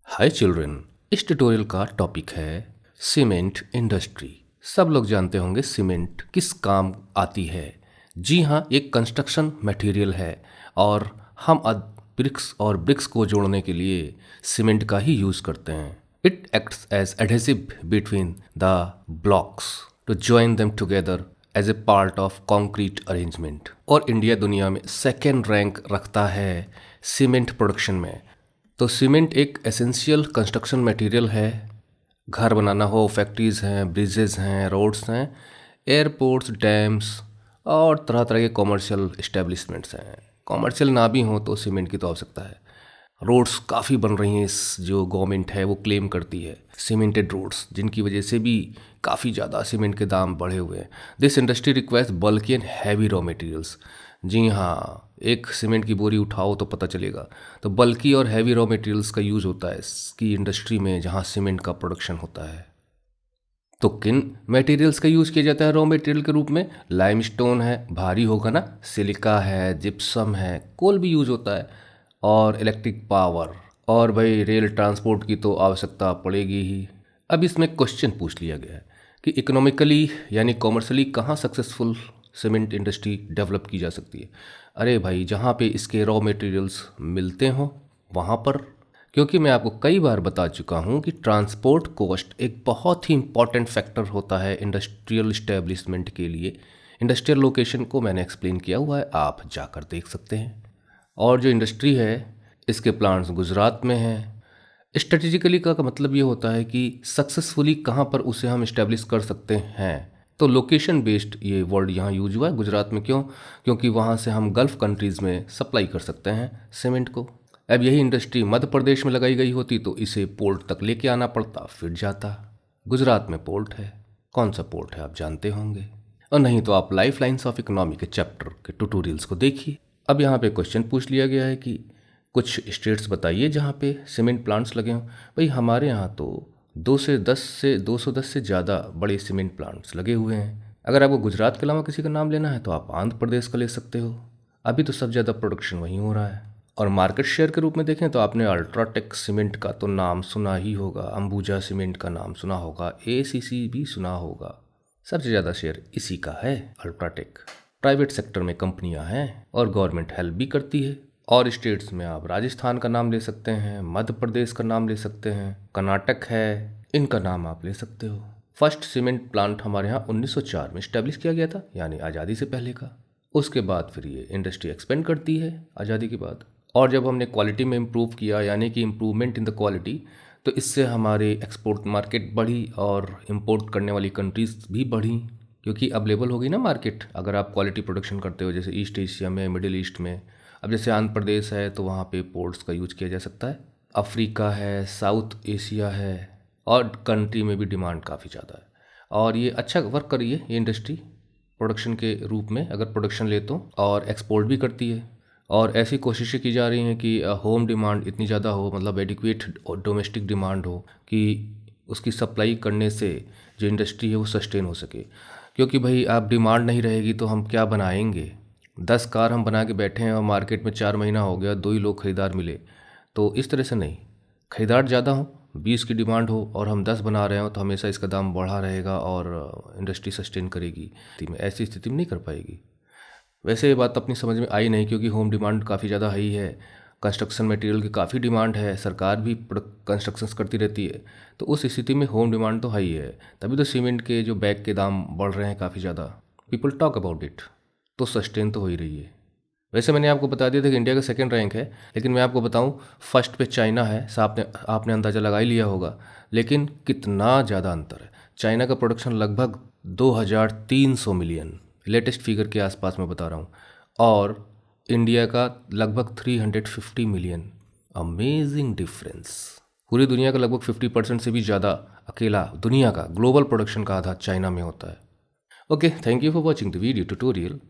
हाय children, इस tutorial का topic है सीमेंट इंडस्ट्री। सब लोग जानते होंगे सीमेंट किस काम आती है। जी हाँ, एक कंस्ट्रक्शन मटेरियल है और हम ब्रिक्स और ब्रिक्स को जोड़ने के लिए सीमेंट का ही यूज़ करते हैं। It acts as adhesive between the blocks to join them together as a part of concrete arrangement. और इंडिया दुनिया में सेकेंड रैंक रखता है सीमेंट प्रोडक्शन में। तो सीमेंट एक एसेंशियल कंस्ट्रक्शन मटेरियल है। घर बनाना हो, फैक्ट्रीज़ हैं, ब्रिजेस हैं, रोड्स हैं, एयरपोर्ट्स, डैम्स और तरह तरह के कॉमर्शियल इस्टेब्लिशमेंट्स हैं। कॉमर्शियल ना भी हो तो सीमेंट की तो आवश्यकता है। रोड्स काफ़ी बन रही हैं, इस जो गवर्नमेंट है वो क्लेम करती है सीमेंटेड रोड्स, जिनकी वजह से भी काफ़ी ज़्यादा सीमेंट के दाम बढ़े हुए हैं। This industry requires bulky and heavy raw materials. जी हाँ, एक सीमेंट की बोरी उठाओ तो पता चलेगा। तो बल्की और हैवी रॉ मटेरियल्स का यूज़ होता है इसकी इंडस्ट्री में, जहाँ सीमेंट का प्रोडक्शन होता है। तो किन मटेरियल्स का यूज़ किया जाता है रॉ मटेरियल के रूप में? लाइमस्टोन है, भारी होगा ना, सिलिका है, जिप्सम है, कोल भी यूज़ होता है, और इलेक्ट्रिक पावर, और भाई रेल ट्रांसपोर्ट की तो आवश्यकता पड़ेगी ही। अब इसमें क्वेश्चन पूछ लिया गया है कि इकोनॉमिकली यानी कॉमर्शली कहाँ सक्सेसफुल सीमेंट इंडस्ट्री डेवलप की जा सकती है। अरे भाई, जहाँ पे इसके रॉ मटेरियल्स मिलते हों वहाँ पर। क्योंकि मैं आपको कई बार बता चुका हूँ कि ट्रांसपोर्ट कॉस्ट एक बहुत ही इम्पॉर्टेंट फैक्टर होता है इंडस्ट्रियल इस्टेब्लिशमेंट के लिए। इंडस्ट्रियल लोकेशन को मैंने एक्सप्लेन किया हुआ है, आप जाकर देख सकते हैं। और जो इंडस्ट्री है इसके प्लांट्स गुजरात में हैं। स्ट्रेटेजिकली का मतलब ये होता है कि सक्सेसफुली कहाँ पर उसे हम इस्टेब्लिश कर सकते हैं। तो लोकेशन बेस्ड ये वर्ड यहाँ यूज हुआ है गुजरात में। क्यों? क्योंकि वहाँ से हम गल्फ़ कंट्रीज़ में सप्लाई कर सकते हैं सीमेंट को। अब यही इंडस्ट्री मध्य प्रदेश में लगाई गई होती तो इसे पोर्ट तक लेके आना पड़ता, फिर जाता। गुजरात में पोर्ट है। कौन सा पोर्ट है आप जानते होंगे, और नहीं तो आप लाइफ लाइन्स ऑफ इकोनॉमी के चैप्टर के ट्यूटोरियल्स को देखिए। अब यहाँ पे क्वेश्चन पूछ लिया गया है कि कुछ स्टेट्स बताइए जहाँ पे सीमेंट प्लांट्स लगे हों। भाई हमारे यहाँ तो 210 से ज़्यादा बड़े सीमेंट प्लांट्स लगे हुए हैं। अगर आपको गुजरात के अलावा किसी का नाम लेना है तो आप आंध्र प्रदेश का ले सकते हो। अभी तो सब ज़्यादा प्रोडक्शन वहीं हो रहा है। और मार्केट शेयर के रूप में देखें तो आपने अल्ट्राटेक सीमेंट का तो नाम सुना ही होगा, अंबुजा सीमेंट का नाम सुना होगा, एसीसी भी सुना होगा। सबसे ज़्यादा शेयर इसी का है, अल्ट्राटेक। प्राइवेट सेक्टर में कंपनियां हैं और गवर्नमेंट हेल्प भी करती है। और स्टेट्स में आप राजस्थान का नाम ले सकते हैं, मध्य प्रदेश का नाम ले सकते हैं, कर्नाटक है, इनका नाम आप ले सकते हो। फर्स्ट सीमेंट प्लांट हमारे यहाँ 1904 में इस्टेब्लिश किया गया था, यानी आज़ादी से पहले का। उसके बाद फिर ये इंडस्ट्री एक्सपेंड करती है आज़ादी के बाद। और जब हमने क्वालिटी में इम्प्रूव किया, यानी कि इम्प्रूवमेंट इन द क्वालिटी, तो इससे हमारे एक्सपोर्ट मार्केट बढ़ी और इम्पोर्ट करने वाली कंट्रीज़ भी बढ़ी, क्योंकि अवेलेबल हो गई ना मार्केट। अगर आप क्वालिटी प्रोडक्शन करते हो, जैसे ईस्ट एशिया में, मिडिल ईस्ट में। अब जैसे आंध्र प्रदेश है तो वहाँ पे पोर्ट्स का यूज किया जा सकता है। अफ्रीका है, साउथ एशिया है, और कंट्री में भी डिमांड काफ़ी ज़्यादा है। और ये अच्छा वर्क कर रही है ये इंडस्ट्री प्रोडक्शन के रूप में, अगर प्रोडक्शन ले तो, और एक्सपोर्ट भी करती है। और ऐसी कोशिशें की जा रही हैं कि होम डिमांड इतनी ज़्यादा हो, मतलब एडिक्वेट डोमेस्टिक डिमांड हो, कि उसकी सप्लाई करने से जो इंडस्ट्री है वो सस्टेन हो सके। क्योंकि भाई आप डिमांड नहीं रहेगी तो हम क्या बनाएंगे? 10 कार हम बना के बैठे हैं और मार्केट में 4 महीना हो गया, 2 ही लोग खरीदार मिले। तो इस तरह से नहीं, खरीदार ज़्यादा हो, 20 की डिमांड हो और हम 10 बना रहे हो, तो हमेशा इसका दाम बढ़ा रहेगा और इंडस्ट्री सस्टेन करेगी। ऐसी स्थिति में नहीं कर पाएगी। वैसे ये बात अपनी समझ में आई नहीं, क्योंकि होम डिमांड काफ़ी ज़्यादा हाई है, कंस्ट्रक्शन मटेरियल की काफ़ी डिमांड है, सरकार भी कंस्ट्रक्शंस करती रहती है। तो उस स्थिति में होम डिमांड तो हाई है, तभी तो सीमेंट के जो बैग के दाम बढ़ रहे हैं काफ़ी ज़्यादा। पीपल टॉक अबाउट इट, तो सस्टेन तो हो ही रही है। वैसे मैंने आपको बता दिया था कि इंडिया का सेकंड रैंक है, लेकिन मैं आपको बताऊं, फर्स्ट पे चाइना है। आपने अंदाज़ा लगा ही लिया होगा, लेकिन कितना ज़्यादा अंतर है। चाइना का प्रोडक्शन लगभग 2300 मिलियन, लेटेस्ट फिगर के आसपास मैं बता रहा हूँ, और इंडिया का लगभग 350 मिलियन। Amazing difference. पूरी दुनिया का लगभग 50% से भी ज़्यादा, अकेला दुनिया का ग्लोबल प्रोडक्शन का आधा चाइना में होता है। Okay, thank you for watching the video tutorial.